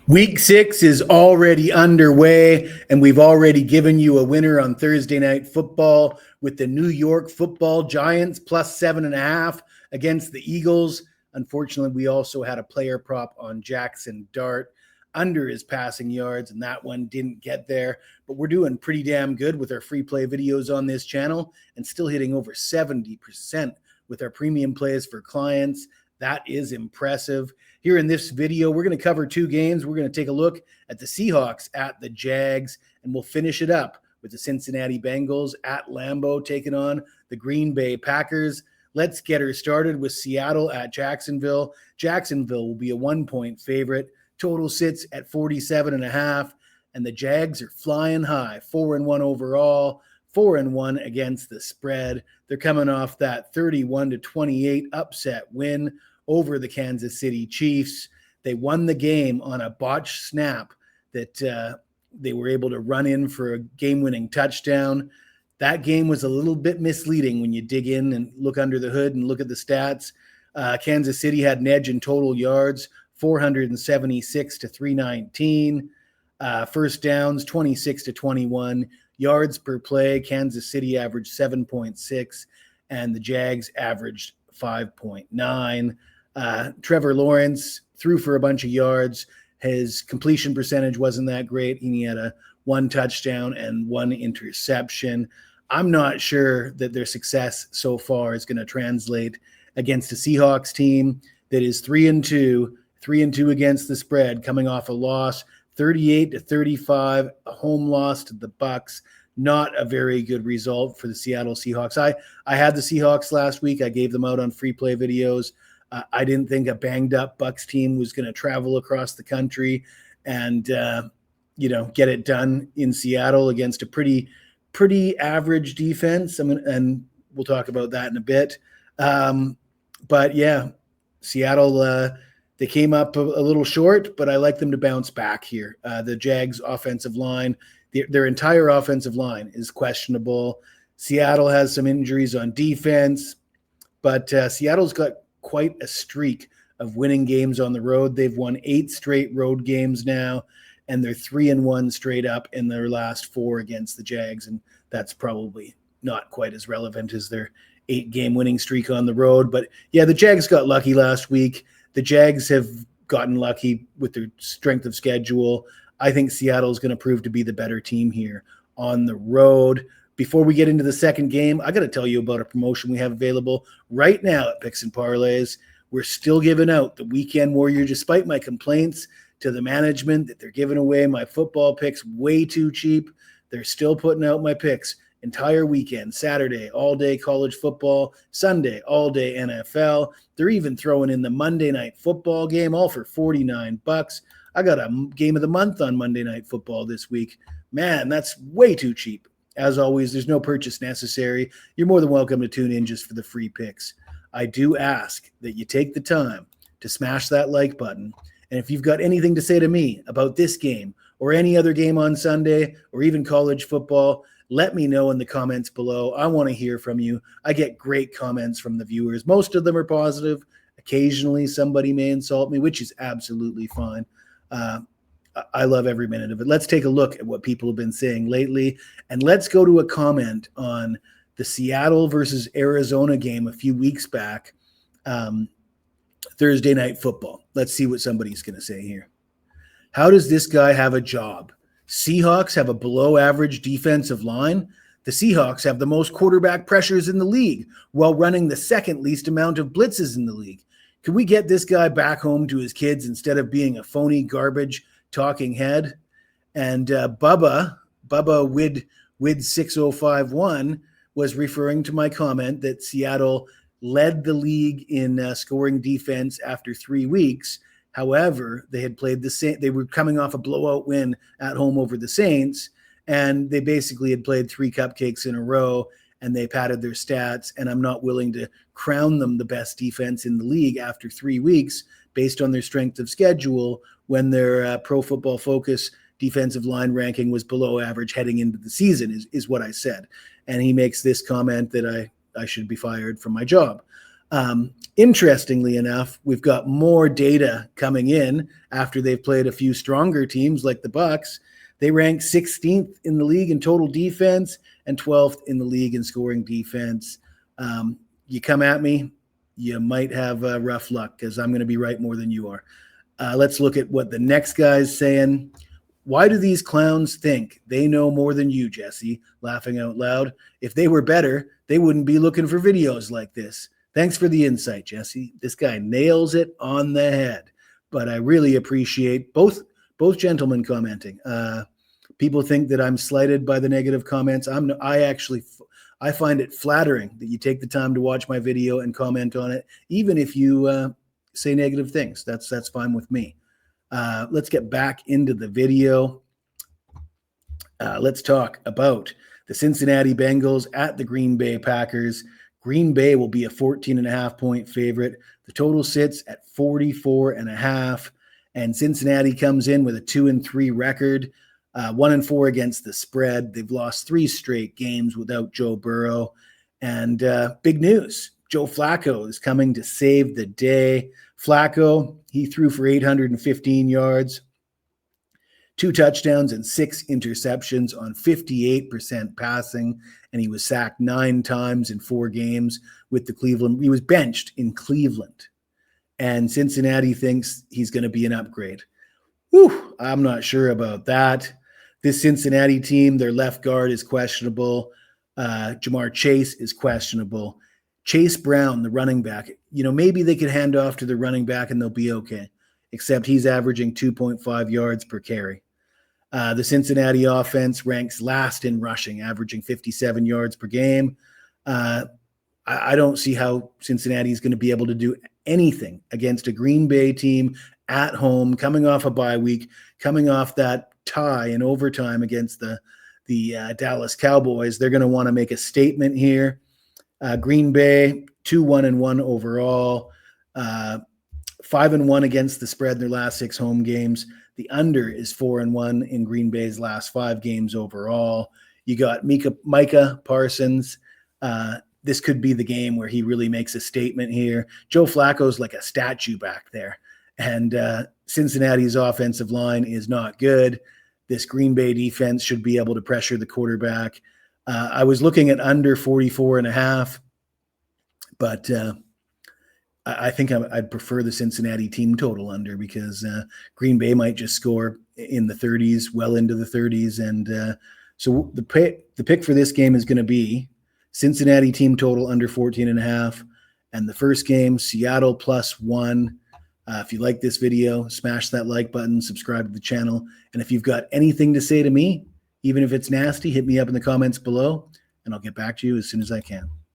Week 6 is already underway, and we've already given you a winner on Thursday Night Football with the New York Football Giants plus 7.5 against the Eagles. Unfortunately, we also had a player prop on Jackson Dart under his passing yards, and that one didn't get there. But we're doing pretty damn good with our free play videos on this channel and still hitting over 70% with our premium plays for clients. That is impressive. Here in this video, we're going to cover two games. We're going to take a look at the Seahawks at the Jags, and we'll finish it up with the Cincinnati Bengals at Lambeau taking on the Green Bay Packers. Let's get her started with Seattle at Jacksonville. Jacksonville will be a 1-point favorite. Total sits at 47.5, and the Jags are flying high, 4-1 overall, 4-1 against the spread. They're coming off that 31-28 upset win over the Kansas City Chiefs. They won the game on a botched snap that they were able to run in for a game-winning touchdown. That game was a little bit misleading when you dig in and look under the hood and look at the stats. Kansas City had an edge in total yards, 476 to 319. First downs, 26 to 21. Yards per play, Kansas City averaged 7.6, and the Jags averaged 5.9. Trevor Lawrence threw for a bunch of yards. His completion percentage wasn't that great. He had one touchdown and one interception. I'm not sure that their success so far is going to translate against a Seahawks team that is 3-2 against the spread, coming off a loss, 38-35, a home loss to the Bucs. Not a very good result for the Seattle Seahawks. I had the Seahawks last week. I gave them out on free play videos. I didn't think a banged up Bucs team was going to travel across the country and get it done in Seattle against a pretty average defense. And we'll talk about that in a bit. But yeah, Seattle, they came up a little short, but I like them to bounce back here. The Jags offensive line, their entire offensive line is questionable. Seattle has some injuries on defense, but Seattle's got quite a streak of winning games on the road. They've won 8 straight road games now, and they're 3-1 straight up in their last 4 against the Jags, and that's probably not quite as relevant as their 8-game winning streak on the road. But yeah, the Jags got lucky last week. The Jags have gotten lucky with their strength of schedule. I think Seattle is going to prove to be the better team here on the road. Before we get into the second game, I got to tell you about a promotion we have available right now at Picks and Parlays. We're still giving out the Weekend Warrior, despite my complaints to the management that they're giving away my football picks way too cheap. They're still putting out my picks entire weekend, Saturday, all-day college football, Sunday, all-day NFL. They're even throwing in the Monday Night Football game, all for $49. I got a game of the month on Monday Night Football this week. Man, that's way too cheap. As always, there's no purchase necessary. You're more than welcome to tune in just for the free picks. I do ask that you take the time to smash that like button. And if you've got anything to say to me about this game or any other game on Sunday or even college football, let me know in the comments below. I want to hear from you. I get great comments from the viewers. Most of them are positive. Occasionally, somebody may insult me, which is absolutely fine. I love every minute of it. Let's take a look at what people have been saying lately, and let's go to a comment on the Seattle versus Arizona game a few weeks back, Thursday Night Football. Let's see what somebody's going to say here. How does this guy have a job? Seahawks have a below-average defensive line. The Seahawks have the most quarterback pressures in the league while running the second least amount of blitzes in the league. Can we get this guy back home to his kids instead of being a phony garbage talking head? And Bubba Wid 6051 was referring to my comment that Seattle led the league in scoring defense after 3 weeks. However, they had played the Saints. They were coming off a blowout win at home over the Saints, and they basically had played 3 cupcakes in a row, and they padded their stats. And I'm not willing to crown them the best defense in the league after 3 weeks based on their strength of schedule when their Pro Football Focus defensive line ranking was below average heading into the season, is what I said. And he makes this comment that I should be fired from my job. Interestingly enough, we've got more data coming in after they've played a few stronger teams like the Bucs. They rank 16th in the league in total defense and 12th in the league in scoring defense. You come at me, you might have rough luck because I'm going to be right more than you are. Let's look at what the next guy's saying. Why do these clowns think they know more than you, Jesse? Laughing out loud. If they were better, they wouldn't be looking for videos like this. Thanks for the insight, Jesse. This guy nails it on the head. But I really appreciate both gentlemen commenting. People think that I'm slighted by the negative comments. I find it flattering that you take the time to watch my video and comment on it, even if you say negative things. That's fine with me. Let's get back into the video. Let's talk about the Cincinnati Bengals at the Green Bay Packers. Green Bay will be a 14.5-point favorite. The total sits at 44.5, and Cincinnati comes in with a 2-3 record, 1-4 against the spread. They've lost 3 straight games without Joe Burrow, and big news: Joe Flacco is coming to save the day. Flacco, he threw for 815 yards, 2 touchdowns and 6 interceptions on 58% passing, and he was sacked 9 times in 4 games with the Cleveland. He was benched in Cleveland, and Cincinnati thinks he's going to be an upgrade. Whew, I'm not sure about that. This Cincinnati team, their left guard is questionable. Jamar Chase is questionable. Chase Brown, the running back, maybe they could hand off to the running back and they'll be okay, except he's averaging 2.5 yards per carry. The Cincinnati offense ranks last in rushing, averaging 57 yards per game. I don't see how Cincinnati is going to be able to do anything against a Green Bay team at home, coming off a bye week, coming off that tie in overtime against the Dallas Cowboys. They're going to want to make a statement here. Green Bay, 2-1-1 overall, 5-1 against the spread in their last 6 home games. The under is 4-1 in Green Bay's last 5 games overall. You got Micah Parsons. This could be the game where he really makes a statement here. Joe Flacco's like a statue back there, and Cincinnati's offensive line is not good. This Green Bay defense should be able to pressure the quarterback. I was looking at under 44.5, but I think I'd prefer the Cincinnati team total under because Green Bay might just score in the 30s, well into the 30s. And so the pick for this game is going to be Cincinnati team total under 14.5. And the first game, Seattle +1. If you like this video, smash that like button, subscribe to the channel. And if you've got anything to say to me, even if it's nasty, hit me up in the comments below, and I'll get back to you as soon as I can.